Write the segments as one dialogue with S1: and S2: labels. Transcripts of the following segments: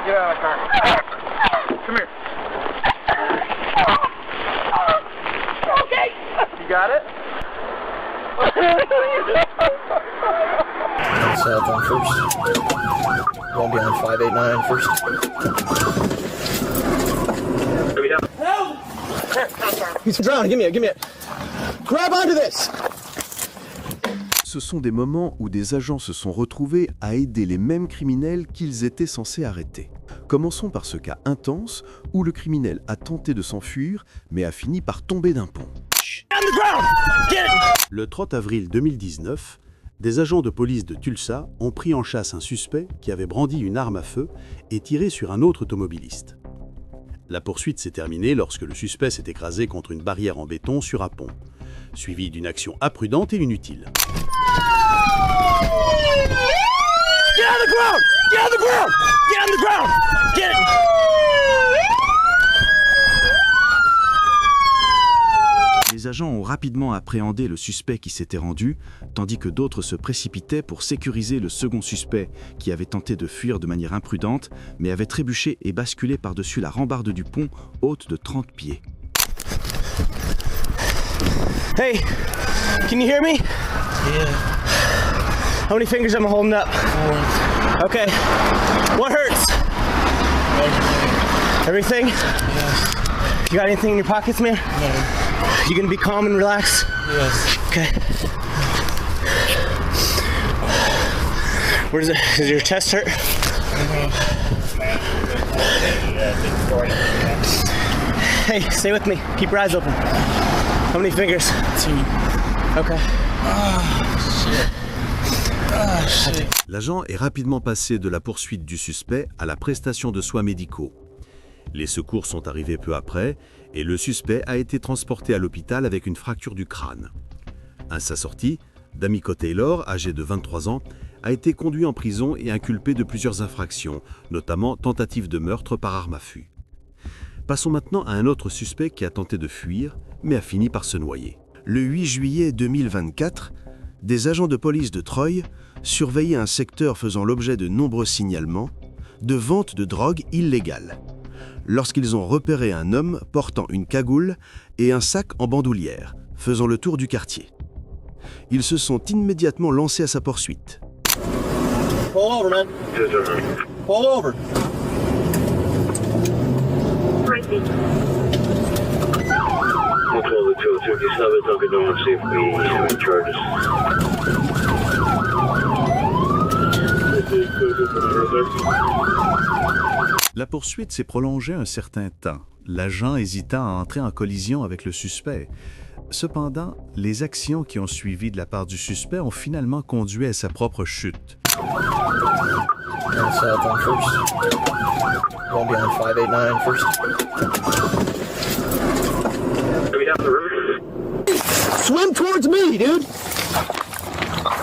S1: Get out of the car. Come here. Okay. You got it?
S2: South on first. Going behind 589 first. Help! He's drowning. Give me it. Grab onto this.
S3: Ce sont des moments où des agents se sont retrouvés à aider les mêmes criminels qu'ils étaient censés arrêter. Commençons par ce cas intense où le criminel a tenté de s'enfuir mais a fini par tomber d'un pont. Le 30 avril 2019, des agents de police de Tulsa ont pris en chasse un suspect qui avait brandi une arme à feu et tiré sur un autre automobiliste. La poursuite s'est terminée lorsque le suspect s'est écrasé contre une barrière en béton sur un pont, suivi d'une action imprudente et inutile.
S4: Get on the ground! Get on the ground! Get on the ground! Get it!
S3: Les agents ont rapidement appréhendé le suspect qui s'était rendu, tandis que d'autres se précipitaient pour sécuriser le second suspect qui avait tenté de fuir de manière imprudente, mais avait trébuché et basculé par-dessus la rambarde du pont, haute de 30 pieds.
S4: Hey, can you hear me?
S2: Yeah.
S4: How many fingers am I holding up? Okay. What hurts? Everything?
S2: Yes.
S4: You got anything in your pockets, man?
S2: No.
S4: You gonna be calm and relaxed?
S2: Yes.
S4: Okay. Where does your chest hurt? Hey, stay with me. Keep your eyes open. How many fingers?
S2: 2.
S4: Okay.
S2: Shit.
S3: L'agent est rapidement passé de la poursuite du suspect à la prestation de soins médicaux. Les secours sont arrivés peu après et le suspect a été transporté à l'hôpital avec une fracture du crâne. À sa sortie, D'Amico Taylor, âgé de 23 ans, a été conduit en prison et inculpé de plusieurs infractions, notamment tentative de meurtre par arme à feu. Passons maintenant à un autre suspect qui a tenté de fuir, mais a fini par se noyer. Le 8 juillet 2024, des agents de police de Troy surveillaient un secteur faisant l'objet de nombreux signalements de vente de drogue illégale, lorsqu'ils ont repéré un homme portant une cagoule et un sac en bandoulière, faisant le tour du quartier. Ils se sont immédiatement lancés à sa poursuite.
S1: Pull over, man. Pull over.
S3: La poursuite s'est prolongée un certain temps, l'agent hésita à entrer en collision avec le suspect. Cependant, les actions qui ont suivi de la part du suspect ont finalement conduit à sa propre chute.
S2: South on first. Going behind 589 first.
S4: Swim towards me, dude!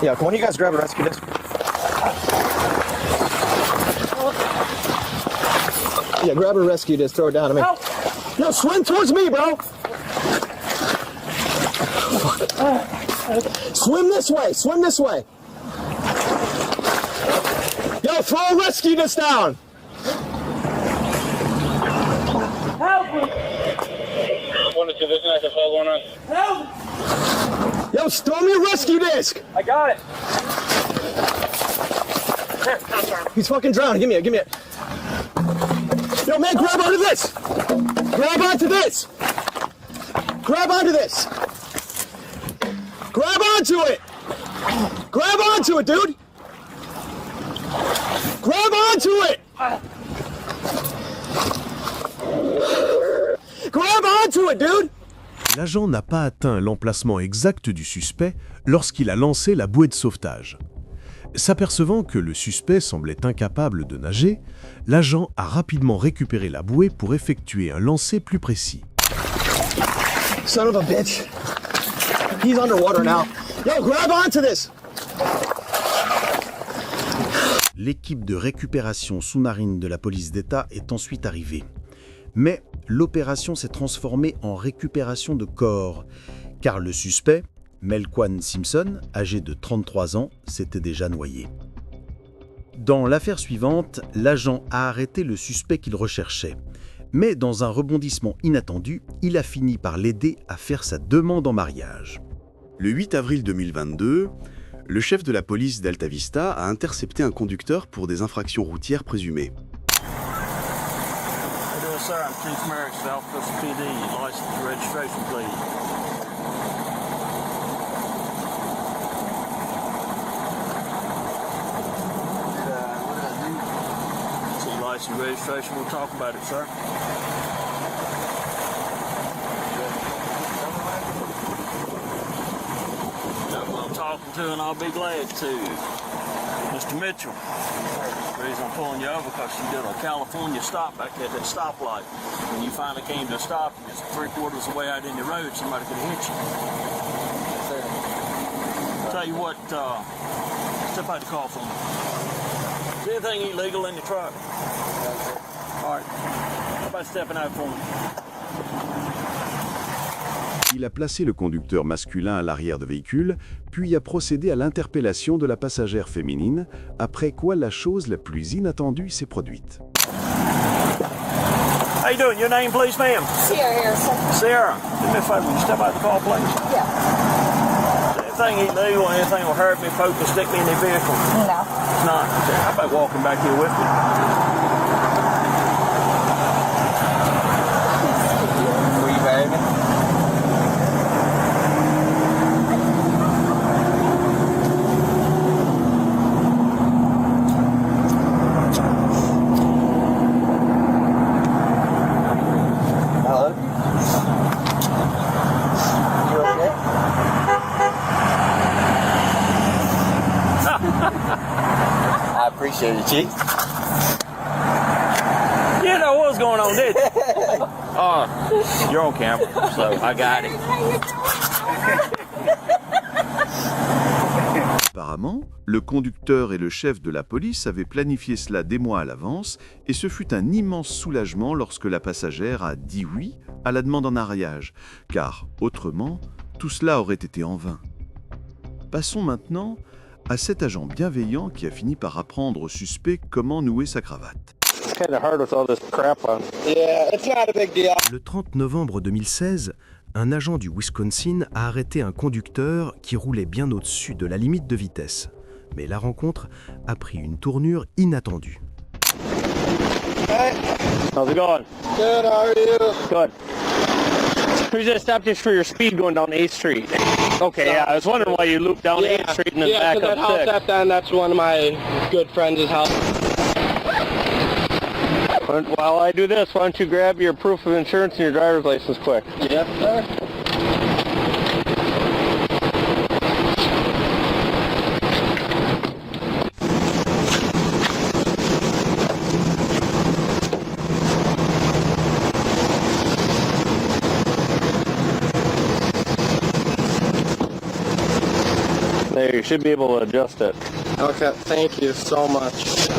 S4: Yeah, come on, you guys grab a rescue disc. Yeah, grab a rescue disc, throw it down to me. No, swim towards me, bro! Swim this way, swim this way. Yo, throw a rescue disc down! Yo, throw me a rescue disc!
S1: I got it.
S4: He's fucking drowning, give me it. Yo, man, grab onto this! Grab onto this! Grab onto this! Grab onto it! Grab onto it, dude! Grab onto it! Grab onto it, dude!
S3: L'agent n'a pas atteint l'emplacement exact du suspect lorsqu'il a lancé la bouée de sauvetage. S'apercevant que le suspect semblait incapable de nager, l'agent a rapidement récupéré la bouée pour effectuer un lancer plus précis.
S4: Son of a bitch. He's underwater now. Yo, grab onto this!
S3: L'équipe de récupération sous-marine de la police d'État est ensuite arrivée. Mais l'opération s'est transformée en récupération de corps, car le suspect, Melquan Simpson, âgé de 33 ans, s'était déjà noyé. Dans l'affaire suivante, l'agent a arrêté le suspect qu'il recherchait. Mais dans un rebondissement inattendu, il a fini par l'aider à faire sa demande en mariage. Le 8 avril 2022, le chef de la police d'Alta Vista a intercepté un conducteur pour des infractions routières présumées.
S5: Sir, I'm Chief Merrick, Southwest PD. License and registration, please. What did I do? See license and registration. We'll talk about it, sir. I'm talking to, and I'll be glad to. Mr. Mitchell. The reason I'm pulling you over because you did a California stop back at that stoplight. When you finally came to a stop, and it's 3/4 of the way out in the road, somebody could have hit you. Tell you what, step out the car for me. Is anything illegal in the truck? All right. How about stepping out for me?
S3: Il a placé le conducteur masculin à l'arrière de véhicule, puis a procédé à l'interpellation de la passagère féminine, après quoi la chose la plus inattendue s'est produite.
S5: How you doing? Your name, please, ma'am?
S6: Sierra Harrison.
S5: Sarah, do me a favor. Will you step out the car, please?
S6: Yeah.
S5: Is anything illegal or anything will hurt me, poke or stick me in the vehicle?
S6: No.
S5: It's not. Okay. How about walking back here with me?
S1: Were you married? I appreciate it, Chief.
S5: You know what's going on, did you? You're on camera, so I got it.
S3: Apparemment, le conducteur et le chef de la police avaient planifié cela des mois à l'avance, et ce fut un immense soulagement lorsque la passagère a dit oui à la demande en mariage, car autrement, tout cela aurait été en vain. Passons maintenant à cet agent bienveillant qui a fini par apprendre au suspect comment nouer sa cravate. Le 30 novembre 2016, un agent du Wisconsin a arrêté un conducteur qui roulait bien au-dessus de la limite de vitesse. Mais la rencontre a pris une tournure inattendue.
S5: How's it going?
S1: Good, how are you?
S5: Good. We just stopped just for your speed going down 8th Street. Okay, yeah, I was wondering why you looped down 8th Street and then back up 6th.
S1: That's one of my good friends' house.
S5: While I do this, why don't you grab your proof of insurance and your driver's license quick?
S1: Yes, sir.
S5: There, you should be able to adjust it.
S1: Okay, thank you so much.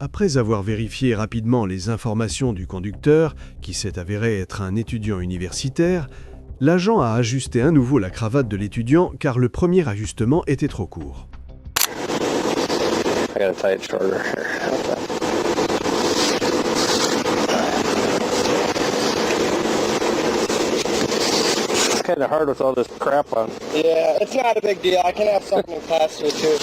S3: Après avoir vérifié rapidement les informations du conducteur, qui s'est avéré être un étudiant universitaire, l'agent a ajusté à nouveau la cravate de l'étudiant car le premier ajustement était trop court.
S5: I gotta tie it shorter here. It's kind of hard with all this crap on.
S1: Yeah, it's not a big deal. I can have something faster too.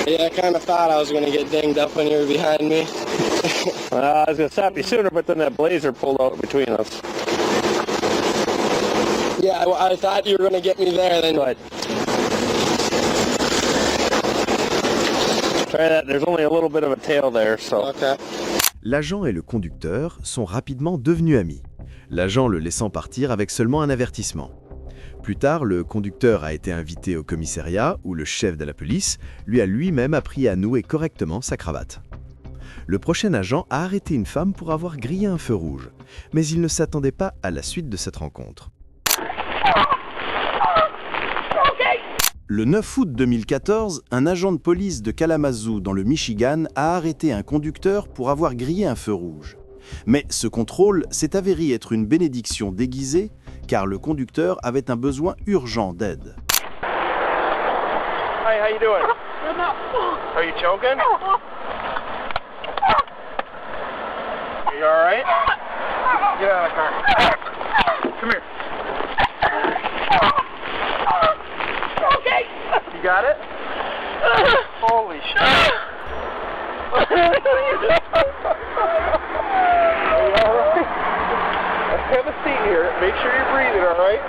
S1: Yeah, I kind of thought I was going to get dinged up when you were behind me.
S5: I was going to stop you sooner, but then that blazer pulled out between us.
S1: Yeah, I thought you were going to get me there. Then.
S5: But try that. There's only a little bit of a tail there, so.
S1: Okay.
S3: L'agent et le conducteur sont rapidement devenus amis, l'agent le laissant partir avec seulement un avertissement. Plus tard, le conducteur a été invité au commissariat où le chef de la police lui a lui-même appris à nouer correctement sa cravate. Le prochain agent a arrêté une femme pour avoir grillé un feu rouge, mais il ne s'attendait pas à la suite de cette rencontre.
S7: Le 9 août 2014, un agent de police de Kalamazoo, dans le Michigan, a arrêté un conducteur pour avoir grillé un feu rouge. Mais ce contrôle s'est avéré être une bénédiction déguisée, car le conducteur avait un besoin urgent d'aide.
S4: Hi, how you doing? Are you choking? Are you alright? Get out of the car. Come here. Okay. You got it? Holy shit. Are you alright? Have a seat here. Make sure you're breathing, alright?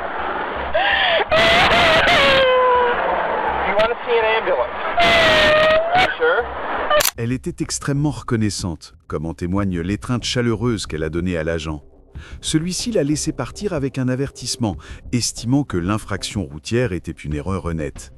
S4: You want to see an ambulance? Are you sure?
S3: Elle était extrêmement reconnaissante, comme en témoigne l'étreinte chaleureuse qu'elle a donnée à l'agent. Celui-ci l'a laissé partir avec un avertissement, estimant que l'infraction routière était une erreur honnête.